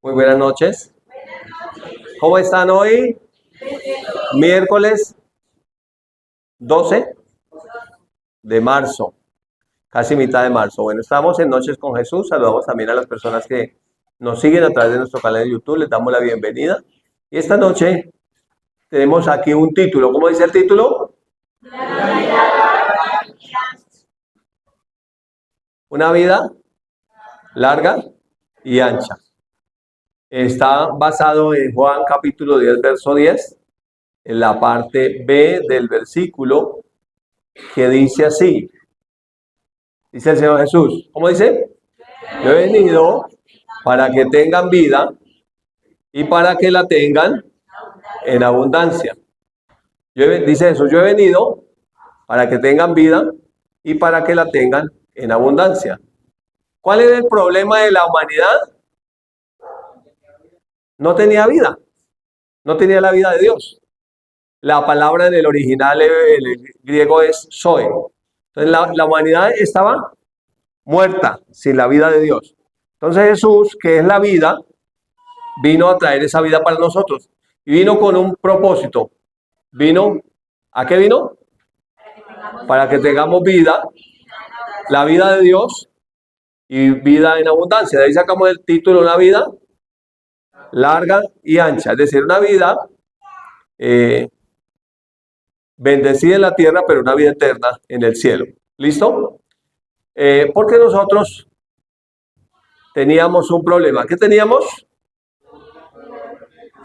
Muy buenas noches. ¿Cómo están hoy? Miércoles 12 de marzo, casi mitad de marzo. Bueno, estamos en Noches con Jesús. Saludamos también a las personas que nos siguen a través de nuestro canal de YouTube. Les damos la bienvenida. Y esta noche tenemos aquí un título. ¿Cómo dice el título? Una vida larga y ancha. Está basado en Juan capítulo 10, verso 10, en la parte B del versículo, que dice así. Dice el Señor Jesús. ¿Cómo dice? Yo he venido para que tengan vida y para que la tengan en abundancia. Dice Jesús, yo he venido para que tengan vida y para que la tengan en abundancia. ¿Cuál era el problema de la humanidad? No tenía vida. No tenía la vida de Dios. La palabra en el original, el griego, es zoe. Entonces la humanidad estaba muerta, sin la vida de Dios. Entonces Jesús, que es la vida, vino a traer esa vida para nosotros. Y vino con un propósito. ¿A qué vino? Para que tengamos vida, la vida de Dios y vida en abundancia. De ahí sacamos el título, una vida larga y ancha. Es decir, una vida bendecida en la tierra, pero una vida eterna en el cielo. ¿Listo? Porque nosotros teníamos un problema. ¿Qué teníamos?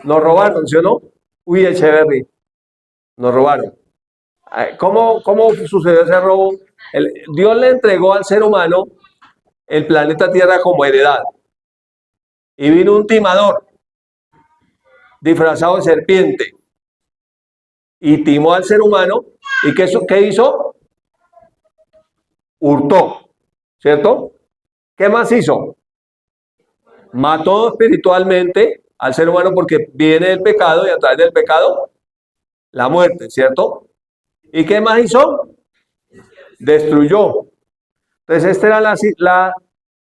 Nos robaron, ¿sí o no? Uy, Echeverry, nos robaron. ¿Cómo sucedió ese robo? Dios le entregó al ser humano el planeta Tierra como heredad. Y vino un timador disfrazado de serpiente y timó al ser humano. ¿Y qué hizo? Hurtó, ¿cierto? ¿Qué más hizo? Mató espiritualmente al ser humano porque viene el pecado y a través del pecado la muerte, ¿cierto? ¿Y qué más hizo? Destruyó. Entonces esta era la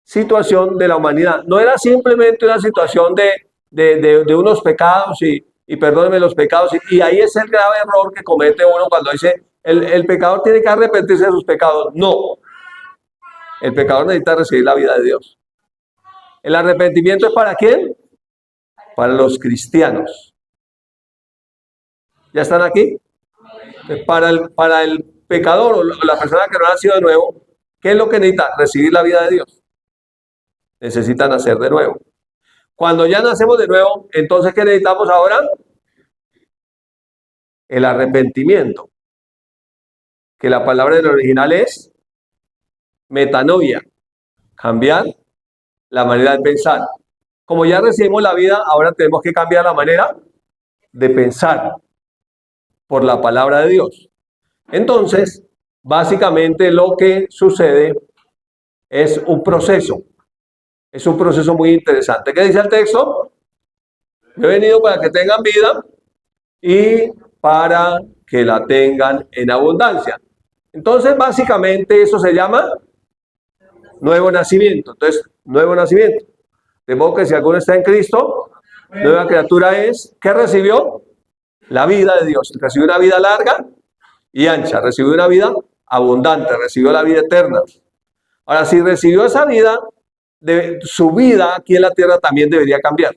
situación de la humanidad. No era simplemente una situación de unos pecados y perdónenme los pecados. Y ahí es el grave error que comete uno cuando dice el pecador tiene que arrepentirse de sus pecados. No. El pecador necesita recibir la vida de Dios. ¿El arrepentimiento es para quién? Para los cristianos. ¿Ya están aquí? Para el pecador o la persona que no ha nacido de nuevo, ¿qué es lo que necesita? Recibir la vida de Dios. Necesitan nacer de nuevo. Cuando ya nacemos de nuevo, entonces, ¿qué necesitamos ahora? El arrepentimiento. Que la palabra del original es metanoia. Cambiar la manera de pensar. Como ya recibimos la vida, ahora tenemos que cambiar la manera de pensar por la palabra de Dios. Entonces, básicamente lo que sucede es un proceso. Es un proceso muy interesante. ¿Qué dice el texto? Yo he venido para que tengan vida y para que la tengan en abundancia. Entonces, básicamente eso se llama nuevo nacimiento. Entonces, nuevo nacimiento. De modo que si alguno está en Cristo, nueva criatura es, ¿qué recibió? La vida de Dios. Recibió una vida larga y ancha. Recibió una vida abundante. Recibió la vida eterna. Ahora, si recibió esa vida, su vida aquí en la tierra también debería cambiar.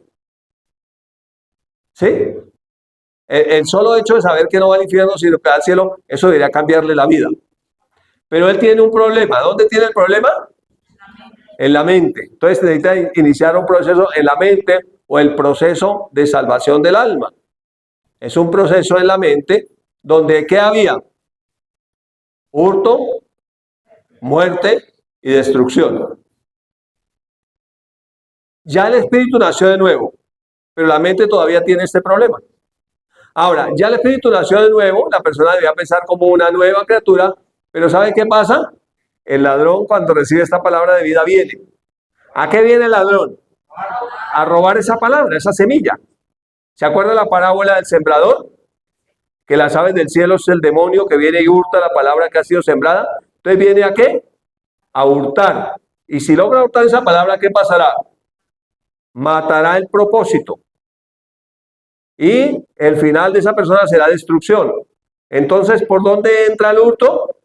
¿Sí? El solo hecho de saber que no va al infierno, sino que va al cielo, eso debería cambiarle la vida. Pero él tiene un problema. ¿Dónde tiene el problema? En la mente. Entonces necesita iniciar un proceso en la mente o el proceso de salvación del alma. Es un proceso en la mente donde ¿qué había? Hurto, muerte y destrucción. Ya el espíritu nació de nuevo, pero la mente todavía tiene este problema. Ahora, ya el espíritu nació de nuevo, la persona debía pensar como una nueva criatura, pero ¿sabe qué pasa? El ladrón cuando recibe esta palabra de vida viene. ¿A qué viene el ladrón? A robar esa palabra, esa semilla. ¿Se acuerda la parábola del sembrador? Que las aves del cielo es el demonio que viene y hurta la palabra que ha sido sembrada. Entonces viene ¿a qué? A hurtar. Y si logra hurtar esa palabra, ¿qué pasará? matará el propósito. Y el final de esa persona será destrucción. Entonces, ¿por dónde entra el hurto?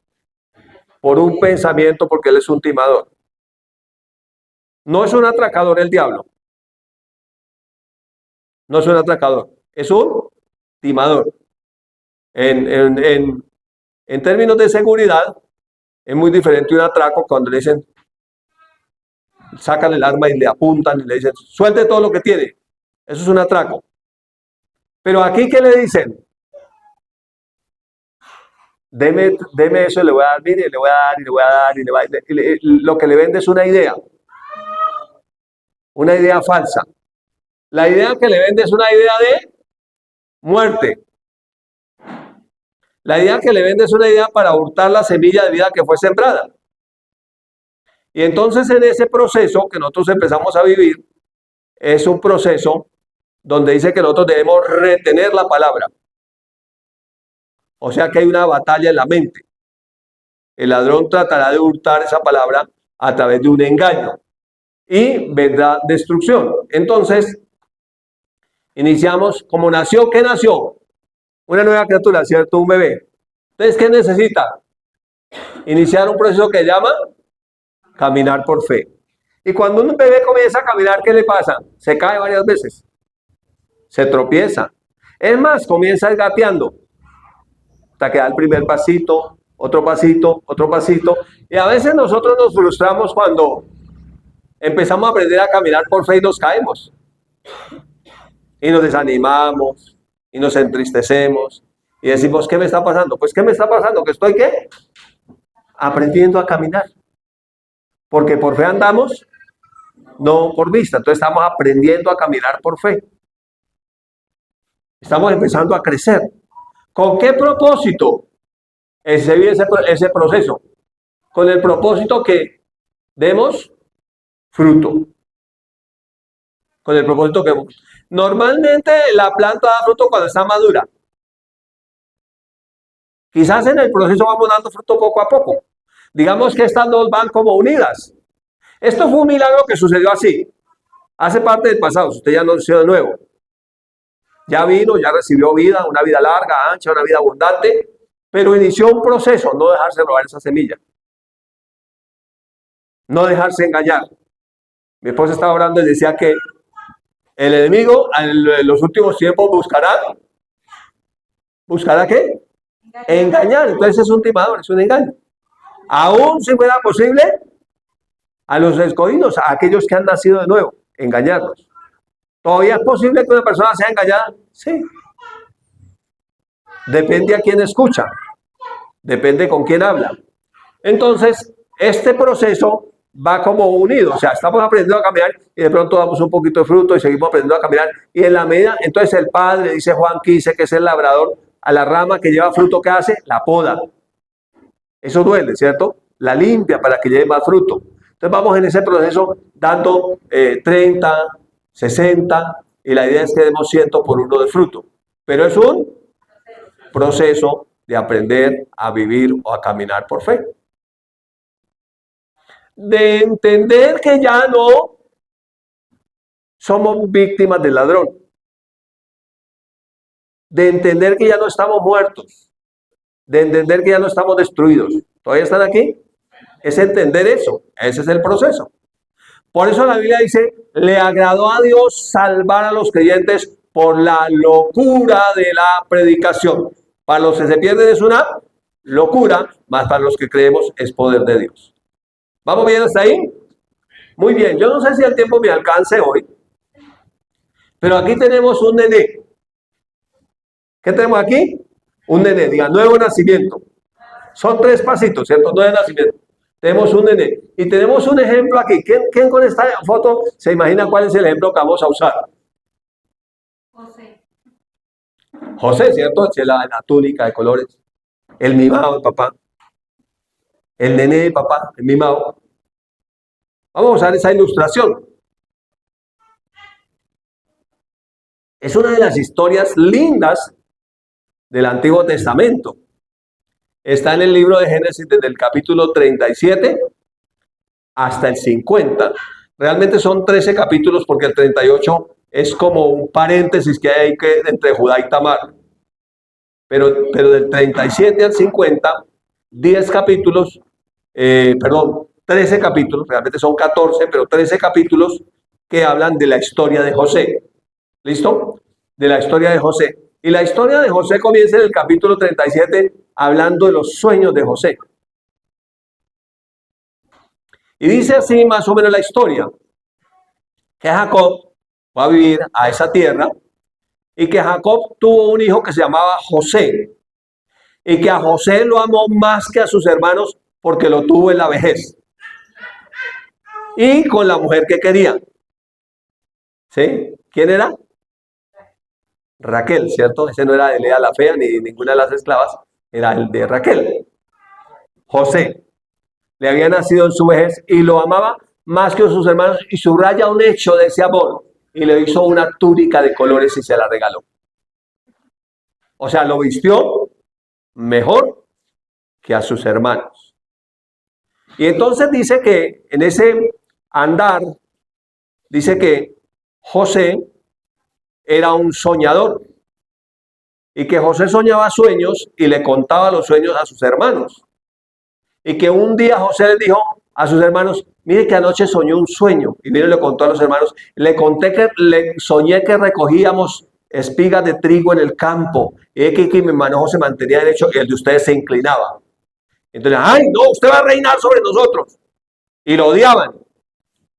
Por un pensamiento, porque él es un timador. No es un atracador el diablo. No es un atracador. Es un timador. En términos de seguridad, es muy diferente un atraco cuando le dicen, sacan el arma y le apuntan y le dicen, suelte todo lo que tiene. Eso es un atraco. Pero aquí, ¿qué le dicen? Deme eso y le voy a dar, mire, le voy a dar y le voy a dar y le voy a dar. Lo que le vende es una idea falsa. La idea que le vende es una idea de muerte. La idea que le vende es una idea para hurtar la semilla de vida que fue sembrada. Y entonces en ese proceso que nosotros empezamos a vivir, es un proceso donde dice que nosotros debemos retener la palabra. O sea que hay una batalla en la mente. El ladrón tratará de hurtar esa palabra a través de un engaño y vendrá destrucción. Entonces, iniciamos como nació, ¿qué nació? Una nueva criatura, ¿cierto? Un bebé. Entonces, ¿qué necesita? Iniciar un proceso que llama caminar por fe. Y cuando un bebé comienza a caminar, ¿qué le pasa? Se cae varias veces. Se tropieza. Es más, comienza gateando. Hasta que da el primer pasito, otro pasito, otro pasito. Y a veces nosotros nos frustramos cuando empezamos a aprender a caminar por fe y nos caemos. Y nos desanimamos, y nos entristecemos, y decimos, ¿qué me está pasando? Pues, ¿qué me está pasando? ¿Que estoy qué? Aprendiendo a caminar. Porque por fe andamos, no por vista. Entonces estamos aprendiendo a caminar por fe. Estamos empezando a crecer. ¿Con qué propósito se vive ese proceso? Con el propósito que demos fruto. Con el propósito que normalmente la planta da fruto cuando está madura. Quizás en el proceso vamos dando fruto poco a poco. Digamos que estas dos van como unidas. Esto fue un milagro que sucedió así. Hace parte del pasado, usted ya no nació de nuevo. Ya vino, ya recibió vida, una vida larga, ancha, una vida abundante, pero inició un proceso, no dejarse robar esa semilla. No dejarse engañar. Mi esposa estaba hablando y decía que el enemigo en los últimos tiempos ¿buscará qué? Engañar. Entonces es un timador, es un engaño. Aún si fuera posible, a los escogidos, a aquellos que han nacido de nuevo, engañarlos. ¿Todavía es posible que una persona sea engañada? Sí. Depende a quién escucha. Depende con quién habla. Entonces, este proceso va como unido. O sea, estamos aprendiendo a caminar y de pronto damos un poquito de fruto y seguimos aprendiendo a caminar. Y en la medida, entonces el padre, dice Juan 15, que es el labrador, a la rama que lleva fruto, ¿qué hace? La poda. Eso duele, ¿cierto? La limpia para que lleve más fruto. Entonces vamos en ese proceso dando 30, 60, y la idea es que demos 100 por uno de fruto. Pero es un proceso de aprender a vivir o a caminar por fe. De entender que ya no somos víctimas del ladrón. De entender que ya no estamos muertos. De entender que ya no estamos destruidos. ¿Todavía están aquí? Es entender eso. Ese es el proceso. Por eso la Biblia dice, le agradó a Dios salvar a los creyentes por la locura de la predicación. Para los que se pierden es una locura, más para los que creemos es poder de Dios. ¿Vamos bien hasta ahí? Muy bien, yo no sé si el tiempo me alcance hoy, pero aquí tenemos un nené. ¿Qué tenemos aquí? Un nené, diga, nuevo nacimiento. Son 3 pasitos, ¿cierto? Nuevo nacimiento. Tenemos un nené. Y tenemos un ejemplo aquí. ¿Quién con esta foto se imagina cuál es el ejemplo que vamos a usar? José. José, ¿cierto? La túnica de colores. El mimado de papá. El nené de papá, el mimado. Vamos a usar esa ilustración. Es una de las historias lindas del Antiguo Testamento. Está en el libro de Génesis desde el capítulo 37 hasta el 50. Realmente son 13 capítulos porque el 38 es como un paréntesis que hay entre Judá y Tamar. Pero del 37 al 50, 10 capítulos, 13 capítulos, realmente son 14, pero 13 capítulos que hablan de la historia de José. ¿Listo? De la historia de José. Y la historia de José comienza en el capítulo 37 hablando de los sueños de José. Y dice así más o menos la historia, que Jacob va a vivir a esa tierra y que Jacob tuvo un hijo que se llamaba José y que a José lo amó más que a sus hermanos porque lo tuvo en la vejez y con la mujer que quería. ¿Sí? ¿Quién era? Raquel, ¿cierto? Ese no era de Lea la fea ni ninguna de las esclavas, era el de Raquel. José le había nacido en su vejez y lo amaba más que a sus hermanos y subraya un hecho de ese amor y le hizo una túnica de colores y se la regaló. O sea, lo vistió mejor que a sus hermanos. Y entonces dice que en ese andar, dice que José era un soñador y que José soñaba sueños y le contaba los sueños a sus hermanos. Y que un día José les dijo a sus hermanos, mire que anoche soñó un sueño. Y mire, le contó a los hermanos, soñé que recogíamos espigas de trigo en el campo. Y que mi manojo se mantenía derecho y el de ustedes se inclinaba. Entonces, ay, no, usted va a reinar sobre nosotros. Y lo odiaban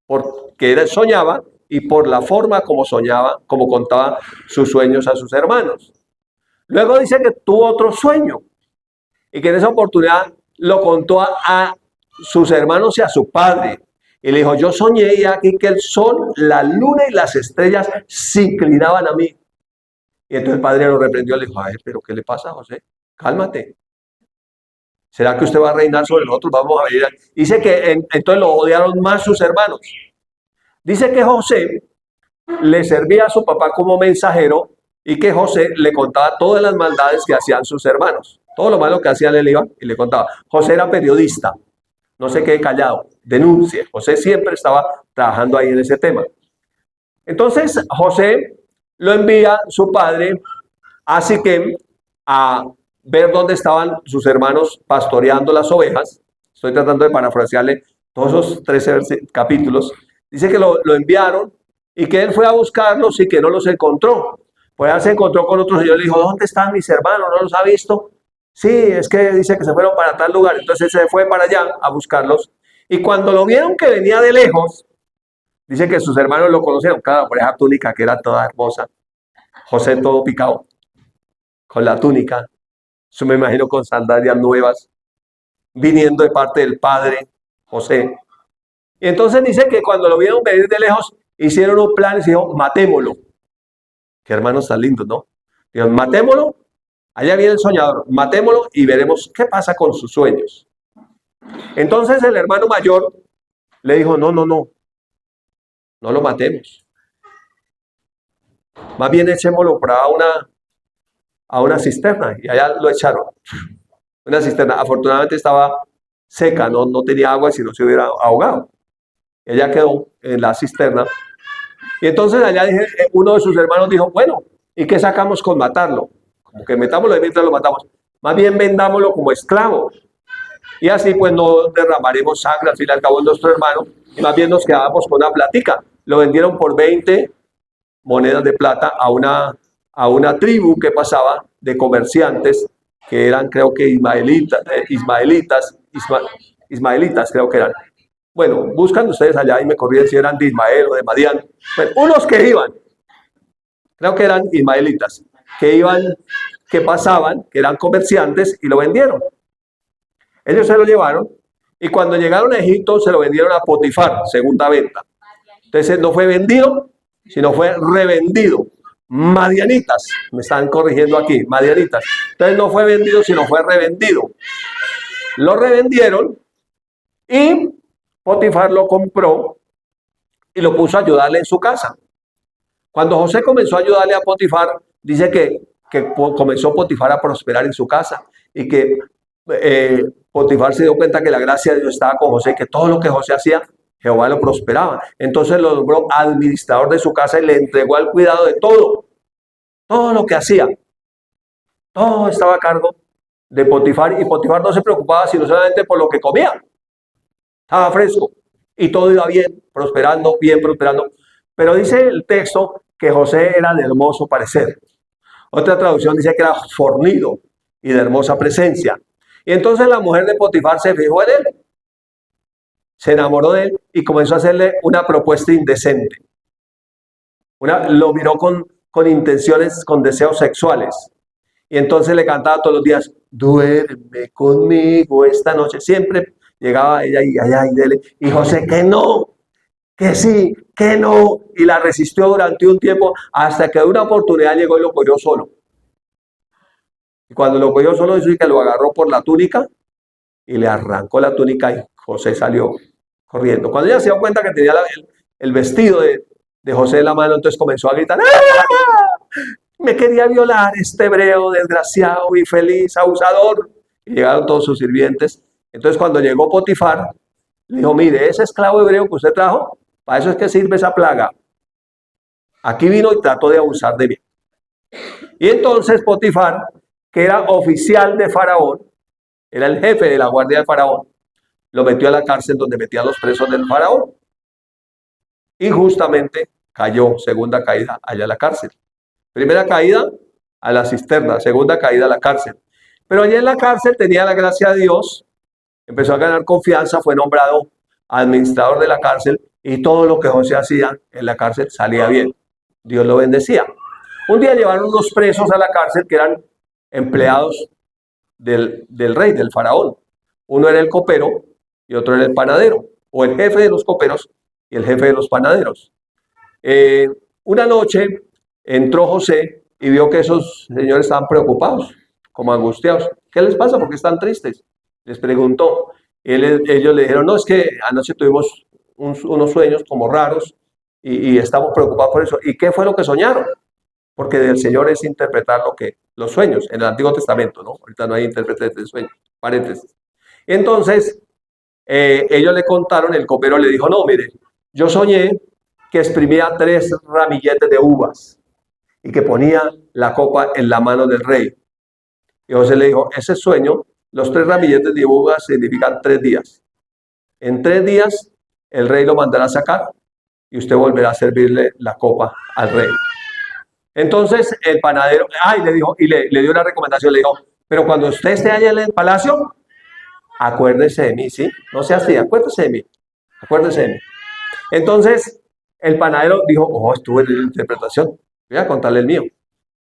porque él soñaba y por la forma como soñaba, como contaba sus sueños a sus hermanos. Luego dice que tuvo otro sueño y que en esa oportunidad lo contó a sus hermanos y a su padre. Y le dijo, yo soñé y aquí que el sol, la luna y las estrellas se inclinaban a mí. Y entonces el padre lo reprendió y le dijo, ay, pero ¿qué le pasa, José? Cálmate. ¿Será que usted va a reinar sobre nosotros? Vamos a ver. Dice que entonces lo odiaron más sus hermanos. Dice que José le servía a su papá como mensajero y que José le contaba todas las maldades que hacían sus hermanos. Todo lo malo que hacían él iba y le contaba. José era periodista, no se quede callado, denuncie. José siempre estaba trabajando ahí en ese tema. Entonces José lo envía su padre a Siquem a ver dónde estaban sus hermanos pastoreando las ovejas. Estoy tratando de parafrasearle todos esos 13 capítulos. Dice que lo enviaron y que él fue a buscarlos y que no los encontró. Pues él se encontró con otro señor y le dijo, ¿dónde están mis hermanos? ¿No los ha visto? Sí, es que dice que se fueron para tal lugar. Entonces se fue para allá a buscarlos. Y cuando lo vieron que venía de lejos, dice que sus hermanos lo conocieron. Claro, por esa túnica que era toda hermosa. José todo picado, con la túnica. Yo me imagino con sandalias nuevas, viniendo de parte del padre José. Y entonces dice que cuando lo vieron venir de lejos, hicieron un plan y se dijo, matémoslo. Qué hermanos tan lindos, ¿no? Dijeron, matémoslo, allá viene el soñador, matémoslo y veremos qué pasa con sus sueños. Entonces el hermano mayor le dijo, no lo matemos. Más bien echémoslo para a una cisterna y allá lo echaron. Una cisterna, afortunadamente estaba seca, no tenía agua, si no se hubiera ahogado. Ella quedó en la cisterna. Y entonces allá uno de sus hermanos dijo, bueno, ¿y qué sacamos con matarlo? Como que metámoslo y mientras lo matamos. Más bien vendámoslo como esclavo. Y así pues no derramaremos sangre, al fin y al cabo es nuestro hermano. Y más bien nos quedábamos con una platica. Lo vendieron por 20 monedas de plata a una tribu que pasaba de comerciantes que eran, creo que ismaelitas creo que eran. Bueno, buscan ustedes allá y me corrigen si eran de Ismael o de Madián. Bueno, unos que iban, creo que eran ismaelitas, que pasaban, que eran comerciantes y lo vendieron. Ellos se lo llevaron y cuando llegaron a Egipto se lo vendieron a Potifar, segunda venta. Entonces no fue vendido, sino fue revendido. Madianitas, me están corrigiendo aquí, madianitas. Entonces no fue vendido, sino fue revendido. Lo revendieron y Potifar lo compró y lo puso a ayudarle en su casa. Cuando José comenzó a ayudarle a Potifar, dice que comenzó Potifar a prosperar en su casa y que Potifar se dio cuenta que la gracia de Dios estaba con José, que todo lo que José hacía Jehová lo prosperaba. Entonces lo nombró administrador de su casa y le entregó al cuidado de todo. Todo lo que hacía. Todo estaba a cargo de Potifar. Y Potifar no se preocupaba sino solamente por lo que comía. Estaba fresco. Y todo iba bien prosperando. Pero dice el texto que José era de hermoso parecer. Otra traducción dice que era fornido y de hermosa presencia. Y entonces la mujer de Potifar se fijó en él, se enamoró de él y comenzó a hacerle una propuesta indecente. Lo miró con intenciones, con deseos sexuales. Y entonces le cantaba todos los días, duerme conmigo esta noche. Siempre llegaba ella y dele. Y José, que no, que sí, que no. Y la resistió durante un tiempo hasta que de una oportunidad llegó y lo cogió solo. Y cuando lo cogió solo, dice que lo agarró por la túnica y le arrancó la túnica y José salió corriendo. Cuando ella se dio cuenta que tenía el vestido de José en la mano, entonces comenzó a gritar, ¡ah! Me quería violar este hebreo desgraciado, infeliz, abusador. Y llegaron todos sus sirvientes. Entonces cuando llegó Potifar, le dijo, mire, ese esclavo hebreo que usted trajo, para eso es que sirve esa plaga. Aquí vino y trató de abusar de mí. Y entonces Potifar, que era oficial de Faraón, era el jefe de la guardia de Faraón, lo metió a la cárcel donde metían los presos del Faraón. Y justamente cayó, segunda caída, allá a la cárcel. Primera caída, a la cisterna. Segunda caída, a la cárcel. Pero allá en la cárcel tenía la gracia de Dios, empezó a ganar confianza, fue nombrado administrador de la cárcel y todo lo que José hacía en la cárcel salía bien. Dios lo bendecía. Un día llevaron unos presos a la cárcel que eran empleados del rey, del faraón. Uno era el copero y otro era el panadero, o el jefe de los coperos y el jefe de los panaderos. Una noche entró José y vio que esos señores estaban preocupados, como angustiados. ¿Qué les pasa? ¿Por qué están tristes? Les preguntó. Ellos le dijeron, no, es que anoche tuvimos unos sueños como raros y estamos preocupados por eso. ¿Y qué fue lo que soñaron? Porque del Señor es interpretar los sueños, en el Antiguo Testamento, ¿no? Ahorita no hay intérpretes de sueños, paréntesis. Entonces, ellos le contaron, el copero le dijo, no, mire, yo soñé que exprimía 3 ramilletes de uvas y que ponía la copa en la mano del rey. Y José le dijo, ese sueño, los 3 ramilletes de uvas significan 3 días. En 3 días el rey lo mandará a sacar y usted volverá a servirle la copa al rey. Entonces el panadero, le dijo, y le dio una recomendación, le dijo, pero cuando usted esté allá en el palacio, acuérdese de mí, ¿sí? No sea así, acuérdese de mí. Entonces el panadero dijo, estuve en la interpretación, voy a contarle el mío.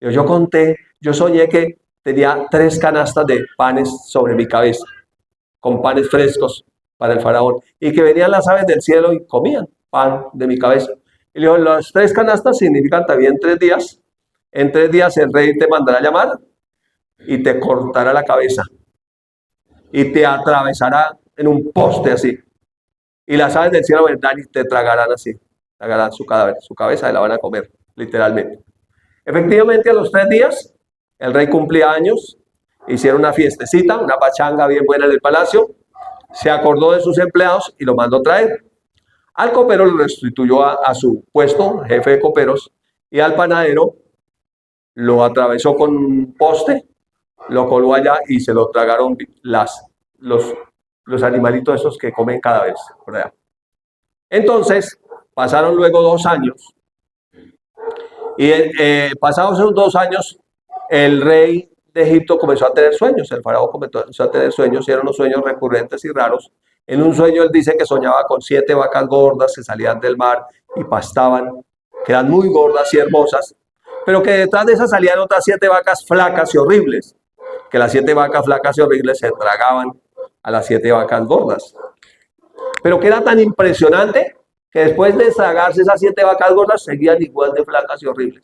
Yo soñé que tenía 3 canastas de panes sobre mi cabeza, con panes frescos para el faraón, y que venían las aves del cielo y comían pan de mi cabeza. Y le dijo, las 3 canastas significan también 3 días. En 3 días el rey te mandará a llamar y te cortará la cabeza y te atravesará en un poste así. Y las aves del cielo vendrán y te tragarán así. Tragarán su cadáver, su cabeza y la van a comer, literalmente. Efectivamente, a los 3 días, el rey cumplía años, hicieron una fiestecita, una pachanga bien buena en el palacio, se acordó de sus empleados y lo mandó traer. Al copero lo restituyó a su puesto, jefe de coperos, y al panadero lo atravesó con un poste, lo colgó allá y se lo tragaron los animalitos esos que comen cadáveres. Entonces, pasaron luego 2 años y pasados esos 2 años, el rey de Egipto comenzó a tener sueños, el faraón comenzó a tener sueños y eran unos sueños recurrentes y raros. En un sueño él dice que soñaba con 7 vacas gordas que salían del mar y pastaban, que eran muy gordas y hermosas, pero que detrás de esas salían otras 7 vacas flacas y horribles, que las 7 vacas flacas y horribles se tragaban a las 7 vacas gordas. Pero que era tan impresionante que después de tragarse esas 7 vacas gordas seguían igual de flacas y horribles.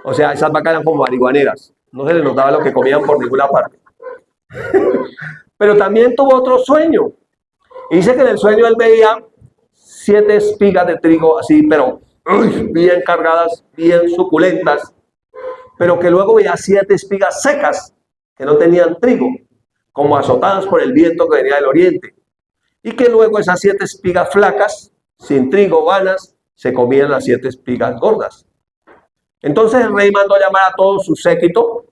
O sea, esas vacas eran como marihuaneras, no se les notaba lo que comían por ninguna parte. Pero también tuvo otro sueño. Y dice que en el sueño él veía 7 espigas de trigo así, pero bien cargadas, bien suculentas, pero que luego veía 7 espigas secas que no tenían trigo, como azotadas por el viento que venía del oriente. y que luego esas 7 espigas flacas, sin trigo, vanas, se comían las 7 espigas gordas. Entonces el rey mandó a llamar a todo su séquito,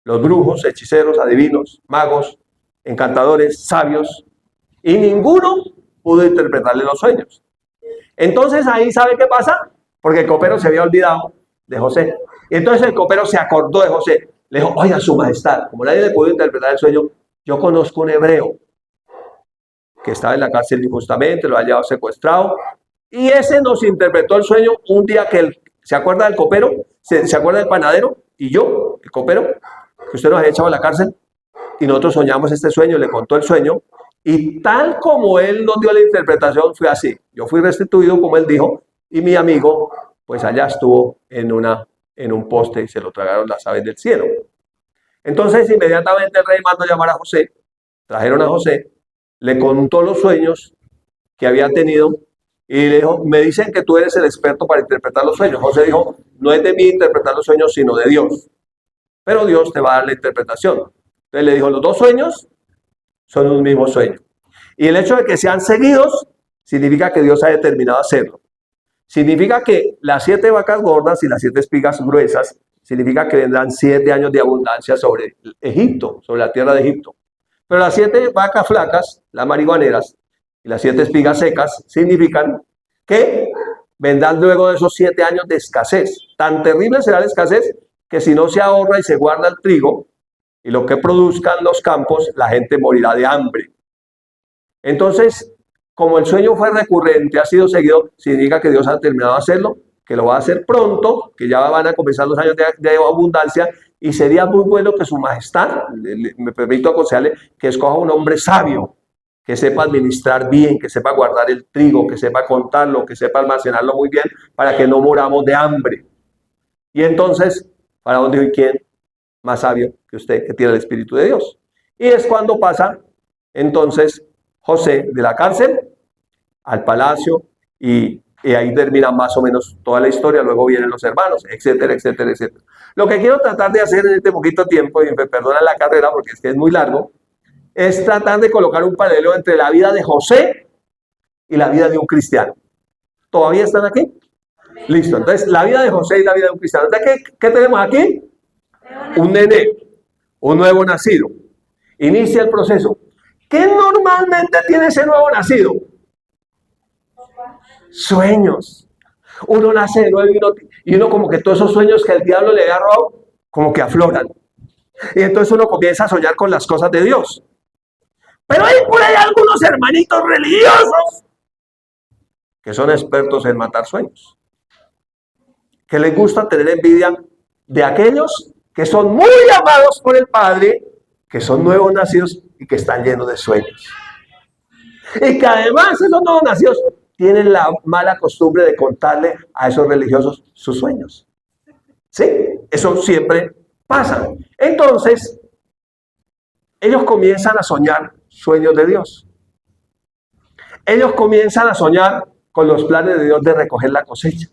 los brujos, hechiceros, adivinos, magos, encantadores, sabios, y ninguno pudo interpretarle los sueños. Entonces ahí, ¿sabe qué pasa? Porque el copero se había olvidado de José. Y entonces el copero se acordó de José. Le dijo, oiga, su majestad, como nadie le pudo interpretar el sueño, yo conozco un hebreo que estaba en la cárcel injustamente, lo ha llevado secuestrado, y ese nos interpretó el sueño un día que él, ¿se acuerda del copero? ¿Se acuerda del panadero? Y yo, el copero, que usted nos había echado a la cárcel, y nosotros soñamos este sueño, le contó el sueño, y tal como él nos dio la interpretación, fue así. Yo fui restituido, como él dijo, y mi amigo, pues allá estuvo en un poste y se lo tragaron las aves del cielo. Entonces, inmediatamente el rey mandó llamar a José, trajeron a José, le contó los sueños que había tenido y le dijo, me dicen que tú eres el experto para interpretar los sueños. José dijo, no es de mí interpretar los sueños, sino de Dios. Pero Dios te va a dar la interpretación. Entonces le dijo, los 2 sueños son un mismo sueño. Y el hecho de que sean seguidos significa que Dios ha determinado hacerlo. Significa que las 7 vacas gordas y las 7 espigas gruesas, significa que vendrán 7 años de abundancia sobre Egipto, sobre la tierra de Egipto. Pero las 7 vacas flacas, las marihuaneras, y las 7 espigas secas, significan que vendrán luego de esos 7 años de escasez. Tan terrible será la escasez que si no se ahorra y se guarda el trigo y lo que produzcan los campos, la gente morirá de hambre. Entonces, como el sueño fue recurrente, ha sido seguido, significa que Dios ha terminado de hacerlo, que lo va a hacer pronto, que ya van a comenzar los años de abundancia, y sería muy bueno que su majestad, me permito aconsejarle, que escoja un hombre sabio, que sepa administrar bien, que sepa guardar el trigo, que sepa contarlo, que sepa almacenarlo muy bien, para que no moramos de hambre. Y entonces, ¿para dónde dijo y quién más sabio que usted, que tiene el Espíritu de Dios? Y es cuando pasa, entonces, José de la cárcel al palacio, y ahí termina más o menos toda la historia. Luego vienen los hermanos, etcétera, etcétera, etcétera. Lo que quiero tratar de hacer en este poquito tiempo, y me perdonan la carrera porque es que es muy largo, es tratar de colocar un paralelo entre la vida de José y la vida de un cristiano. ¿Todavía están aquí? Listo. Entonces, la vida de José y la vida de un cristiano. Entonces, ¿qué tenemos aquí? Un nené, un nuevo nacido. Inicia el proceso. ¿Qué normalmente tiene ese nuevo nacido? Sueños. Uno nace de nuevo y uno como que todos esos sueños que el diablo le agarró, como que afloran. Y entonces uno comienza a soñar con las cosas de Dios. Pero hay por ahí algunos hermanitos religiosos que son expertos en matar sueños, que les gusta tener envidia de aquellos que son muy amados por el Padre, que son nuevos nacidos y que están llenos de sueños. Y que además esos nuevos nacidos tienen la mala costumbre de contarle a esos religiosos sus sueños. ¿Sí? Eso siempre pasa. Entonces, ellos comienzan a soñar sueños de Dios. Ellos comienzan a soñar con los planes de Dios de recoger la cosecha.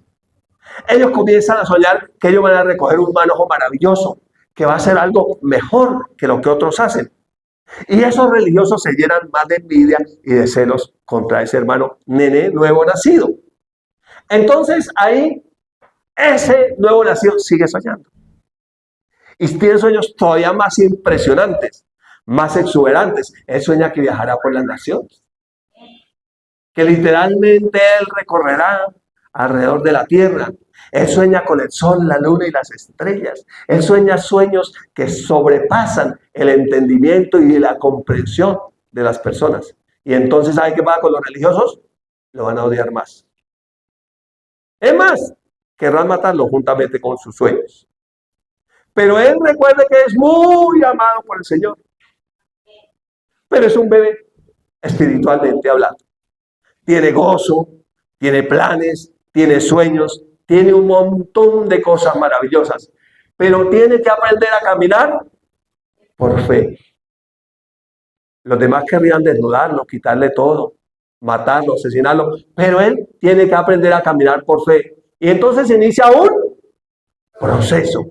Ellos comienzan a soñar que ellos van a recoger un manojo maravilloso, que va a ser algo mejor que lo que otros hacen. Y esos religiosos se llenan más de envidia y de celos contra ese hermano nené nuevo nacido. Entonces ahí ese nuevo nacido sigue soñando. Y tiene sueños todavía más impresionantes, más exuberantes. Él sueña que viajará por las naciones, que literalmente él recorrerá alrededor de la tierra. Él sueña con el sol, la luna y las estrellas. Él sueña sueños que sobrepasan el entendimiento y la comprensión de las personas. Y entonces, ¿sabe qué pasa con los religiosos? Lo van a odiar más. Es más, querrán matarlo juntamente con sus sueños. Pero él recuerde que es muy amado por el Señor. Pero es un bebé, espiritualmente hablando. Tiene gozo, tiene planes, tiene sueños, tiene un montón de cosas maravillosas, pero tiene que aprender a caminar por fe. Los demás querrían desnudarlo, quitarle todo, matarlo, asesinarlo, pero él tiene que aprender a caminar por fe. Y entonces inicia un proceso.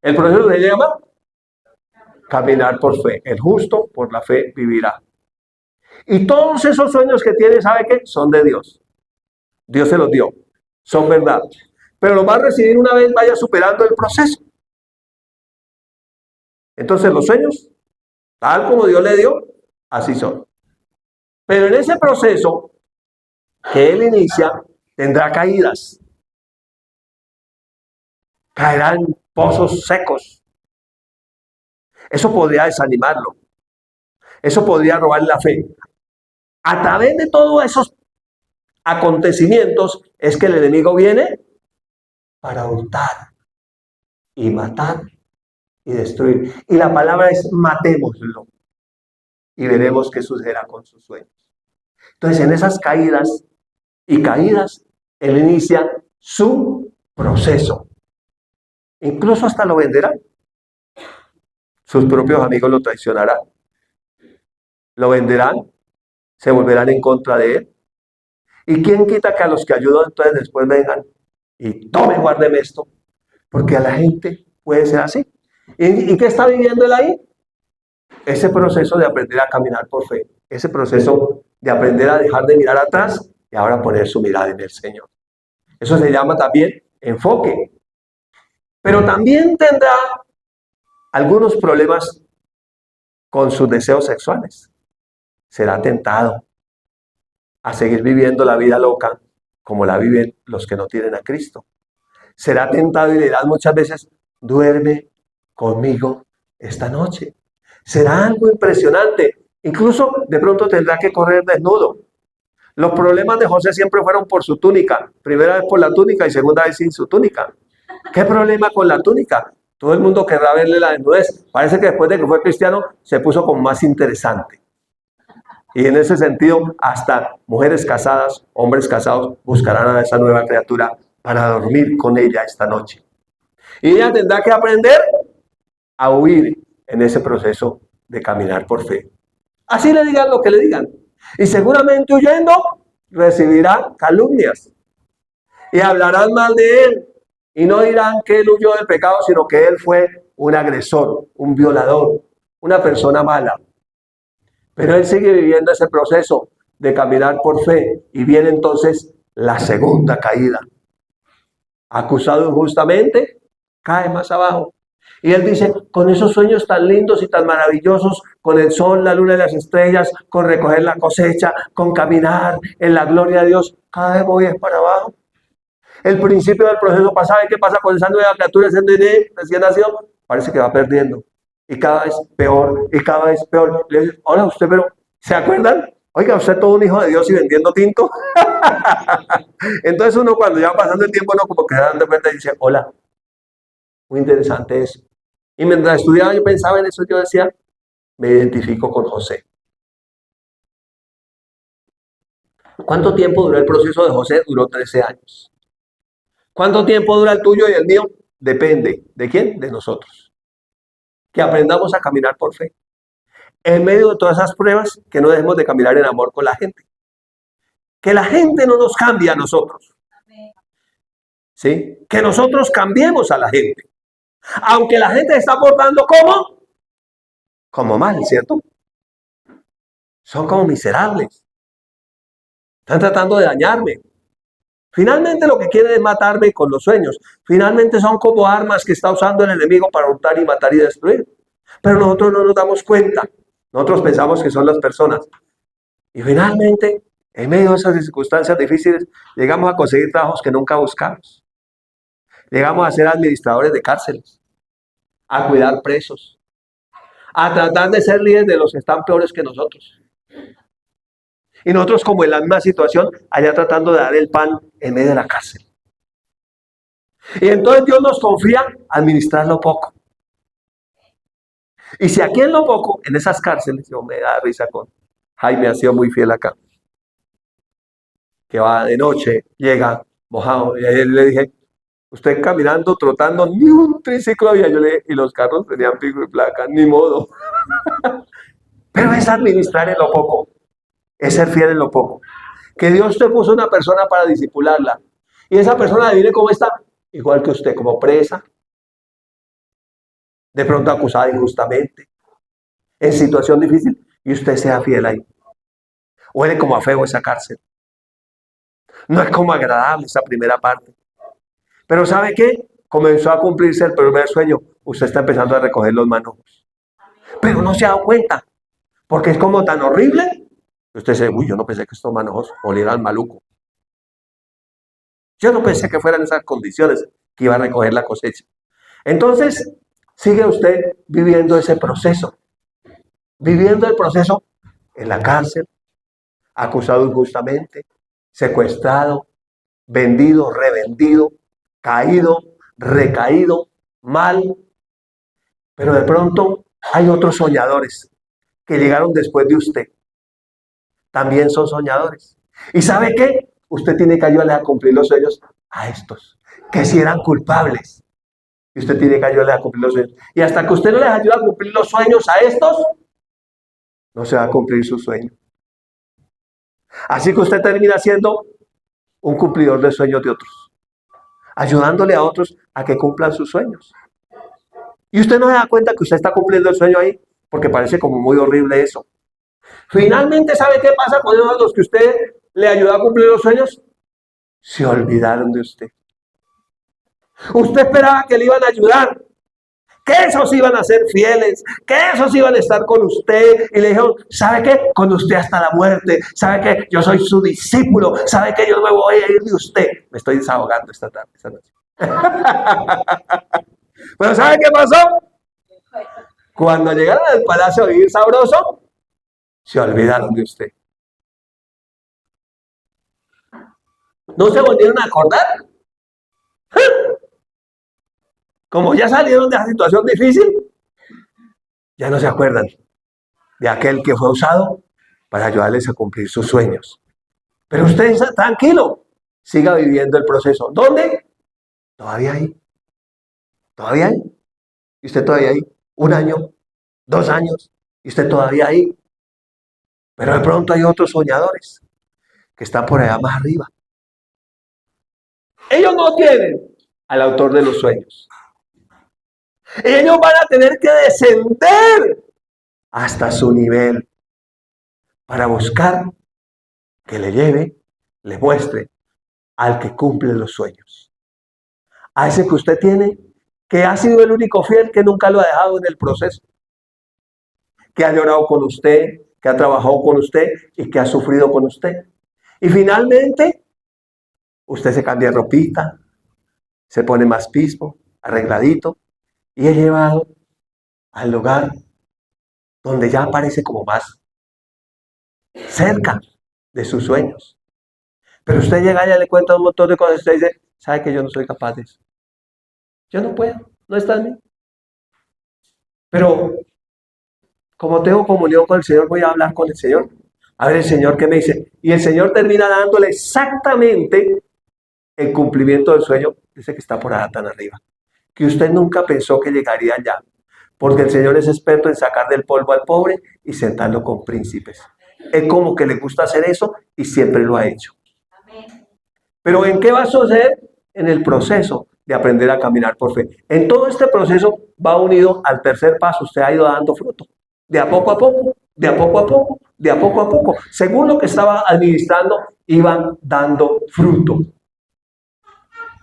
El proceso se llama caminar por fe. El justo por la fe vivirá. Y todos esos sueños que tiene, ¿sabe qué? Son de Dios. Dios se los dio. Son verdad. Pero los va a recibir una vez vaya superando el proceso. Entonces los sueños, tal como Dios le dio, así son. Pero en ese proceso que él inicia, tendrá caídas. Caerá en pozos secos. Eso podría desanimarlo. Eso podría robar la fe. A través de todos esos acontecimientos es que el enemigo viene para hurtar y matar y destruir. Y la palabra es matémoslo y veremos qué sucederá con sus sueños. Entonces, en esas caídas y caídas, él inicia su proceso. Incluso hasta lo venderán. Sus propios amigos lo traicionarán. Lo venderán, se volverán en contra de él. ¿Y quién quita que a los que ayudan entonces después vengan y tomen, guárdeme esto? Porque a la gente puede ser así. ¿Y qué está viviendo él ahí? Ese proceso de aprender a caminar por fe. Ese proceso de aprender a dejar de mirar atrás y ahora poner su mirada en el Señor. Eso se llama también enfoque. Pero también tendrá algunos problemas con sus deseos sexuales. Será tentado a seguir viviendo la vida loca como la viven los que no tienen a Cristo. Será tentado y le dirán muchas veces, duerme conmigo esta noche. Será algo impresionante. Incluso de pronto tendrá que correr desnudo. Los problemas de José siempre fueron por su túnica. Primera vez por la túnica y segunda vez sin su túnica. ¿Qué problema con la túnica? Todo el mundo querrá verle la desnudez. Parece que después de que fue cristiano se puso como más interesante. Y en ese sentido, hasta mujeres casadas, hombres casados, buscarán a esa nueva criatura para dormir con ella esta noche. Y ella tendrá que aprender a huir en ese proceso de caminar por fe. Así le digan lo que le digan. Y seguramente huyendo recibirá calumnias. Y hablarán mal de él. Y no dirán que él huyó del pecado, sino que él fue un agresor, un violador, una persona mala. Pero él sigue viviendo ese proceso de caminar por fe. Y viene entonces la segunda caída. Acusado injustamente, cae más abajo. Y él dice, con esos sueños tan lindos y tan maravillosos, con el sol, la luna y las estrellas, con recoger la cosecha, con caminar en la gloria de Dios, cada vez voy para abajo. El principio del proceso pasado, ¿y qué pasa con esa nueva criatura, ese nene recién nacido? Parece que va perdiendo. Y cada vez peor, y cada vez peor. Le dice, hola, usted, pero, ¿se acuerdan? Oiga, usted todo un hijo de Dios y vendiendo tinto. Entonces uno cuando ya va pasando el tiempo, uno como que se da dando cuenta y dice, hola, muy interesante eso. Y mientras estudiaba yo pensaba en eso, yo decía, me identifico con José. ¿Cuánto tiempo duró el proceso de José? Duró 13 años. ¿Cuánto tiempo dura el tuyo y el mío? Depende. ¿De quién? De nosotros. Que aprendamos a caminar por fe. En medio de todas esas pruebas, que no dejemos de caminar en amor con la gente. Que la gente no nos cambie a nosotros. ¿Sí? Que nosotros cambiemos a la gente. Aunque la gente está portando como mal, ¿cierto? Son como miserables. Están tratando de dañarme. Finalmente lo que quieren es matarme con los sueños. Finalmente son como armas que está usando el enemigo para hurtar y matar y destruir. Pero nosotros no nos damos cuenta. Nosotros pensamos que son las personas. Y finalmente, en medio de esas circunstancias difíciles, llegamos a conseguir trabajos que nunca buscamos. Llegamos a ser administradores de cárceles, a cuidar presos, a tratar de ser líderes de los que están peores que nosotros. Y nosotros como en la misma situación, allá tratando de dar el pan en medio de la cárcel. Y entonces Dios nos confía administrar lo poco. Y si aquí en lo poco, en esas cárceles, yo me da risa con Jaime, ha sido muy fiel acá, que va de noche, llega mojado, y ayer le dije, usted caminando, trotando, ni un triciclo había, y los carros tenían pico y placa, ni modo. Pero es administrar en lo poco, es ser fiel en lo poco. Que Dios te puso una persona para disipularla, y esa persona, adivine cómo está, igual que usted, como presa, de pronto acusada injustamente, en situación difícil, y usted sea fiel ahí. Huele como a feo esa cárcel. No es como agradable esa primera parte. Pero ¿sabe qué? Comenzó a cumplirse el primer sueño. Usted está empezando a recoger los manojos. Pero no se ha dado cuenta. Porque es como tan horrible. Usted dice, uy, yo no pensé que estos manojos olieran maluco. Yo no pensé que fueran esas condiciones que iba a recoger la cosecha. Entonces, sigue usted viviendo ese proceso. Viviendo el proceso en la cárcel, acusado injustamente, secuestrado, vendido, revendido, caído, recaído, mal. Pero de pronto hay otros soñadores que llegaron después de usted. También son soñadores. ¿Y sabe qué? Usted tiene que ayudarles a cumplir los sueños a estos, que si eran culpables. Y usted tiene que ayudarles a cumplir los sueños. Y hasta que usted no les ayuda a cumplir los sueños a estos, no se va a cumplir su sueño. Así que usted termina siendo un cumplidor de sueños de otros, ayudándole a otros a que cumplan sus sueños. Y usted no se da cuenta que usted está cumpliendo el sueño ahí, porque parece como muy horrible eso. Finalmente, ¿sabe qué pasa con los que usted le ayudó a cumplir los sueños? Se olvidaron de usted. Usted esperaba que le iban a ayudar, que esos iban a ser fieles, que esos iban a estar con usted. Y le dijeron, ¿sabe qué? Con usted hasta la muerte. ¿Sabe qué? Yo soy su discípulo. ¿Sabe qué? Yo no me voy a ir de usted. Me estoy desahogando esta tarde, esta noche. Pero ¿sabe qué pasó? Cuando llegaron al palacio a vivir sabroso, se olvidaron de usted. ¿No se volvieron a acordar? Como ya salieron de esa situación difícil, ya no se acuerdan de aquel que fue usado para ayudarles a cumplir sus sueños. Pero usted está tranquilo, siga viviendo el proceso. ¿Dónde? Todavía ahí. Todavía ahí. Y usted todavía ahí. 1 año, 2 años, y usted todavía ahí. Pero de pronto hay otros soñadores que están por allá más arriba. Ellos no tienen al autor de los sueños. Ellos van a tener que descender hasta su nivel para buscar que le lleve, le muestre al que cumple los sueños. A ese que usted tiene, que ha sido el único fiel que nunca lo ha dejado en el proceso, que ha llorado con usted, que ha trabajado con usted y que ha sufrido con usted. Y finalmente, usted se cambia de ropita, se pone más pismo, arregladito, y es llevado al lugar donde ya aparece como más cerca de sus sueños. Pero usted llega allá y le cuenta un montón de cosas y usted dice, sabe que yo no soy capaz de eso. Yo no puedo, no está en mí. Pero como tengo comunión con el Señor, voy a hablar con el Señor. A ver el Señor qué me dice. Y el Señor termina dándole exactamente el cumplimiento del sueño, ese que está por allá tan arriba, que usted nunca pensó que llegaría allá, porque el Señor es experto en sacar del polvo al pobre y sentarlo con príncipes. Es como que le gusta hacer eso y siempre lo ha hecho. Pero ¿en qué va a suceder? En el proceso de aprender a caminar por fe. En todo este proceso va unido al tercer paso. Usted ha ido dando fruto. De a poco a poco, de a poco a poco, de a poco a poco. Según lo que estaba administrando, iban dando fruto.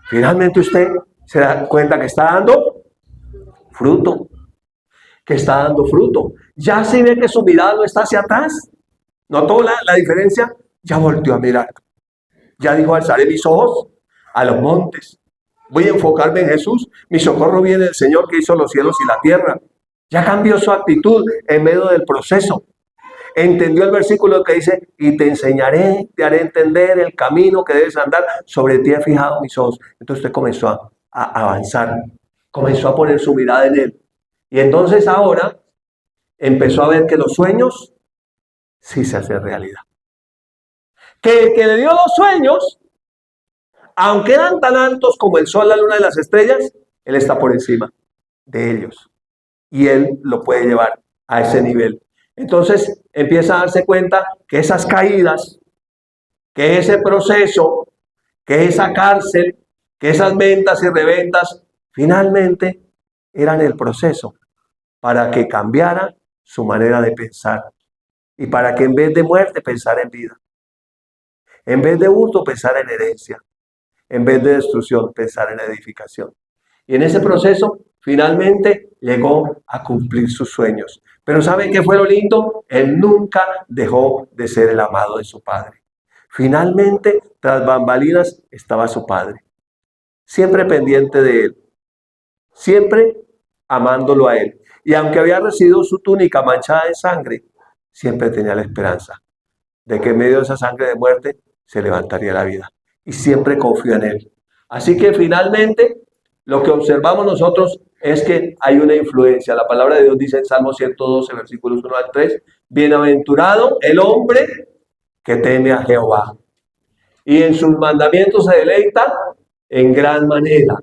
Finalmente usted se da cuenta que está dando fruto. Que está dando fruto. Ya si ve que su mirada no está hacia atrás. ¿Notó la diferencia? Ya volteó a mirar. Ya dijo, alzaré mis ojos a los montes. Voy a enfocarme en Jesús. Mi socorro viene del Señor que hizo los cielos y la tierra. Ya cambió su actitud en medio del proceso. Entendió el versículo que dice, y te enseñaré, te haré entender el camino que debes andar. Sobre ti he fijado mis ojos. Entonces usted comenzó a avanzar. Comenzó a poner su mirada en él. Y entonces ahora empezó a ver que los sueños sí se hacen realidad. Que el que le dio los sueños, aunque eran tan altos como el sol, la luna y las estrellas, él está por encima de ellos. Y él lo puede llevar a ese nivel. Entonces empieza a darse cuenta que esas caídas, que ese proceso, que esa cárcel, que esas ventas y reventas, finalmente eran el proceso para que cambiara su manera de pensar, y para que en vez de muerte pensar en vida, en vez de hurto pensar en herencia, en vez de destrucción pensar en edificación. Y en ese proceso finalmente llegó a cumplir sus sueños. Pero ¿saben qué fue lo lindo? Él nunca dejó de ser el amado de su padre. Finalmente, tras bambalinas, estaba su padre, siempre pendiente de él, siempre amándolo a él. Y aunque había recibido su túnica manchada de sangre, siempre tenía la esperanza de que en medio de esa sangre de muerte se levantaría la vida. Y siempre confió en él. Así que finalmente, lo que observamos nosotros es que hay una influencia. La palabra de Dios dice en Salmo 112, versículos 1 al 3, bienaventurado el hombre que teme a Jehová y en sus mandamientos se deleita en gran manera.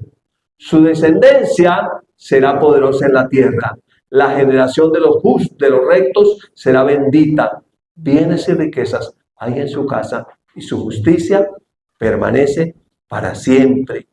Su descendencia será poderosa en la tierra. La generación de los justos, de los rectos, será bendita. Bienes y riquezas hay en su casa y su justicia permanece para siempre.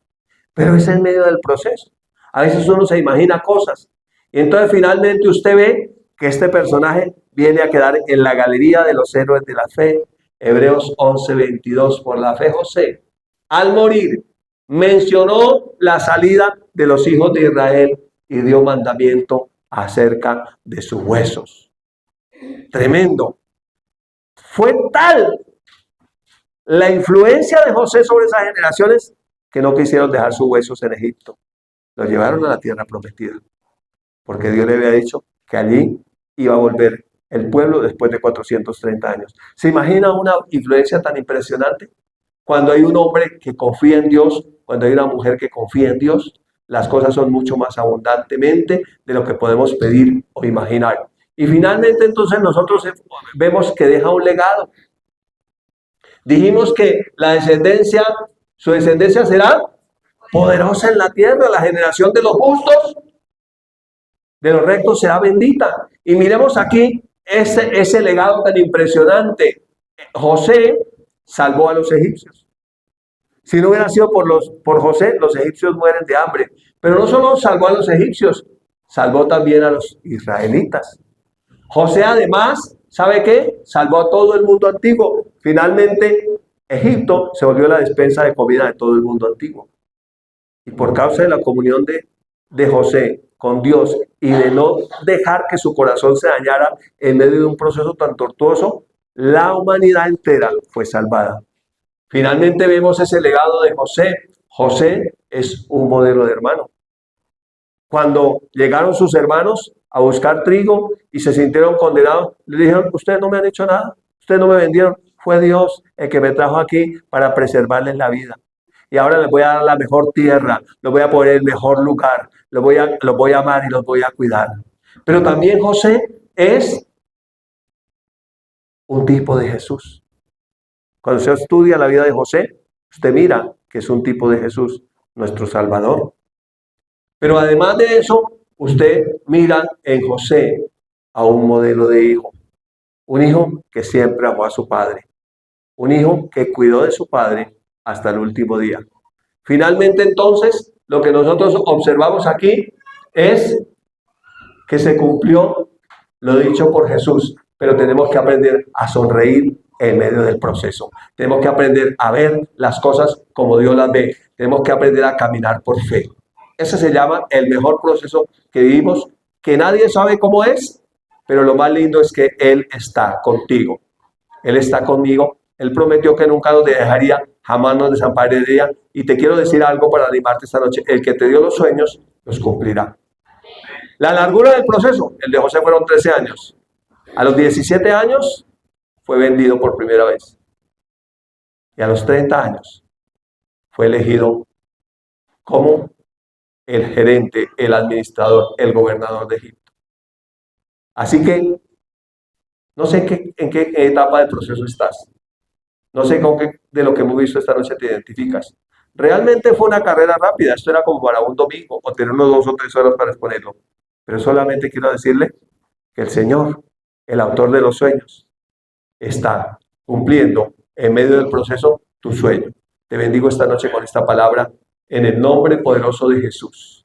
Pero es en medio del proceso. A veces uno se imagina cosas y entonces finalmente usted ve que este personaje viene a quedar en la galería de los héroes de la fe. Hebreos 11:22, por la fe José, al morir, mencionó la salida de los hijos de Israel y dio mandamiento acerca de sus huesos. Tremendo. Fue tal la influencia de José sobre esas generaciones que no quisieron dejar sus huesos en Egipto. Los llevaron a la tierra prometida, porque Dios le había dicho que allí iba a volver el pueblo después de 430 años. ¿Se imagina una influencia tan impresionante? Cuando hay un hombre que confía en Dios, cuando hay una mujer que confía en Dios, las cosas son mucho más abundantemente de lo que podemos pedir o imaginar. Y finalmente entonces nosotros vemos que deja un legado. Dijimos que la descendencia, su descendencia será poderosa en la tierra, la generación de los justos, de los rectos será bendita. Y miremos aquí ese legado tan impresionante. José salvó a los egipcios. Si no hubiera sido por José, los egipcios mueren de hambre. Pero no solo salvó a los egipcios, salvó también a los israelitas. José además, ¿sabe qué? Salvó a todo el mundo antiguo. Finalmente, Egipto se volvió la despensa de comida de todo el mundo antiguo. Y por causa de la comunión de José con Dios y de no dejar que su corazón se dañara en medio de un proceso tan tortuoso, la humanidad entera fue salvada. Finalmente vemos ese legado de José. José es un modelo de hermano. Cuando llegaron sus hermanos a buscar trigo y se sintieron condenados, le dijeron, ustedes no me han hecho nada, ustedes no me vendieron, fue Dios el que me trajo aquí para preservarles la vida. Y ahora les voy a dar la mejor tierra, los voy a poner en el mejor lugar, los voy a amar y los voy a cuidar. Pero también José es un tipo de Jesús. Cuando usted estudia la vida de José, usted mira que es un tipo de Jesús, nuestro Salvador. Pero además de eso, usted mira en José a un modelo de hijo. Un hijo que siempre amó a su padre. Un hijo que cuidó de su padre hasta el último día. Finalmente, entonces, lo que nosotros observamos aquí es que se cumplió lo dicho por Jesús, pero tenemos que aprender a sonreír en medio del proceso. Tenemos que aprender a ver las cosas como Dios las ve. Tenemos que aprender a caminar por fe. Ese se llama el mejor proceso que vivimos, que nadie sabe cómo es, pero lo más lindo es que Él está contigo. Él está conmigo. Él prometió que nunca nos dejaría, jamás nos desampararía. Y te quiero decir algo para animarte esta noche. El que te dio los sueños, los cumplirá. La largura del proceso, el de José fueron 13 años. A los 17 años fue vendido por primera vez. Y a los 30 años fue elegido como el gerente, el administrador, el gobernador de Egipto. Así que no sé en qué etapa del proceso estás. No sé con qué de lo que hemos visto esta noche te identificas. Realmente fue una carrera rápida. Esto era como para un domingo o tener unos 2 o 3 horas para exponerlo. Pero solamente quiero decirle que el Señor, el autor de los sueños, está cumpliendo en medio del proceso tu sueño. Te bendigo esta noche con esta palabra en el nombre poderoso de Jesús.